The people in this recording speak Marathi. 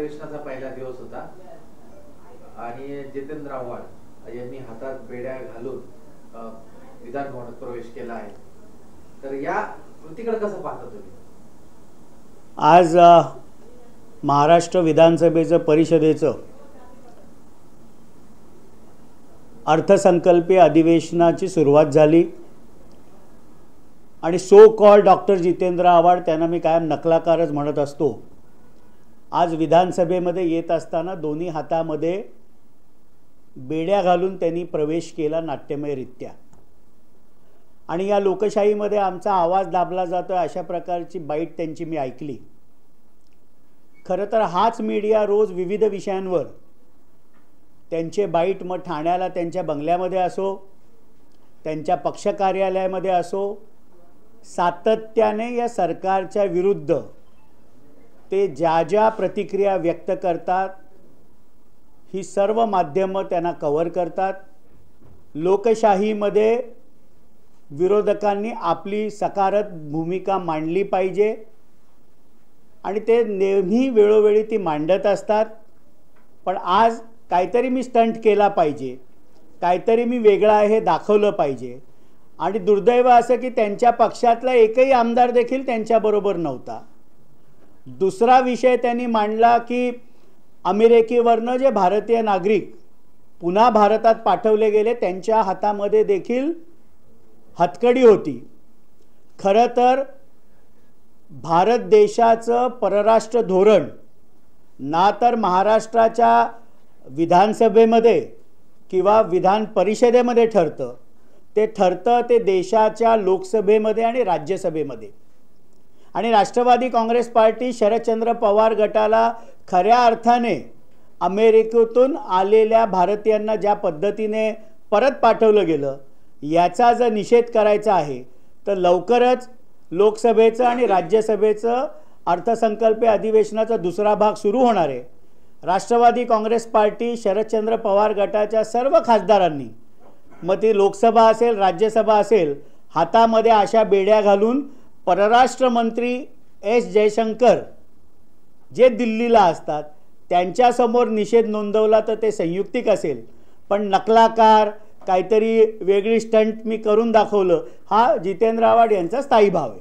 अधिवेशनाचा पहिला दिवस होता आणि जितेंद्र आव्हाड यांनी हातात बेड्या घालून विधान भवनात प्रवेश केला आहे। तर या कृतीकडे कसं पाहता तुम्ही? आज महाराष्ट्र विधानसभेचं परिषदेचं अर्थसंकल्पीय अधिवेशनाची सुरुवात झाली आणि so called doctor Jitendra Awhad, त्यांना मी कायम नकलाकारच म्हणत असतो, आज विधानसभेमध्ये येत असताना दोन्ही हातामध्ये बेड्या घालून त्यांनी प्रवेश केला नाट्यमयरित्या। आणि या लोकशाहीमध्ये आमचा आवाज दाबला जातो अशा प्रकारची बाईट त्यांची मी ऐकली। खरं तर हाच मीडिया रोज विविध विषयांवर त्यांचे बाईट मग ठाण्याला त्यांच्या बंगल्यामध्ये असो, त्यांच्या पक्ष कार्यालयामध्ये असो, सातत्याने या सरकारच्या विरुद्ध ते ज्या ज्या प्रतिक्रिया व्यक्त करतात ही सर्व माध्यमं त्यांना कव्हर करतात। लोकशाहीमध्ये विरोधकांनी आपली सकारात्मक भूमिका मांडली पाहिजे आणि ते नेहमी वेळोवेळी ती मांडत असतात। पण आज काहीतरी मी स्टंट केला पाहिजे, काहीतरी मी वेगळा आहे हे दाखवलं पाहिजे। आणि दुर्दैव असं की त्यांच्या पक्षातला एकही आमदार देखील त्यांच्याबरोबर नव्हता। दुसरा विषय त्यांनी मांडला की अमेरिकेवरनं जे भारतीय नागरिक पुन्हा भारतात पाठवले गेले त्यांच्या हातामध्ये देखील हतकडी होती। खरं तर भारत देशाचं परराष्ट्र धोरण ना तर महाराष्ट्राच्या विधानसभेमध्ये किंवा विधान परिषदेमध्ये ठरतं, ते ठरतं ते देशाच्या लोकसभेमध्ये आणि राज्यसभेमध्ये। आणि राष्ट्रवादी काँग्रेस पार्टी शरदचंद्र पवार गटाला खऱ्या अर्थाने अमेरिकेतून आलेल्या भारतीयांना ज्या पद्धतीने परत पाठवलं गेलं याचा जर निषेध करायचा आहे तर लवकरच लोकसभेचं आणि राज्यसभेचं अर्थसंकल्पीय अधिवेशनाचा दुसरा भाग सुरू होणार आहे। राष्ट्रवादी काँग्रेस पार्टी शरदचंद्र पवार गटाच्या सर्व खासदारांनी, मग ती लोकसभा असेल राज्यसभा असेल, हातामध्ये अशा बेड्या घालून परराष्ट्र मंत्री एस जयशंकर जे दिल्लीला असतात त्यांच्यासमोर निषेध नोंदवला तर ते संयुक्तिक असेल। पण नकलाकार काहीतरी वेगळी स्टंट मी करून दाखवलं हा जितेंद्र आव्हाड यांचा स्थायी भाव आहे।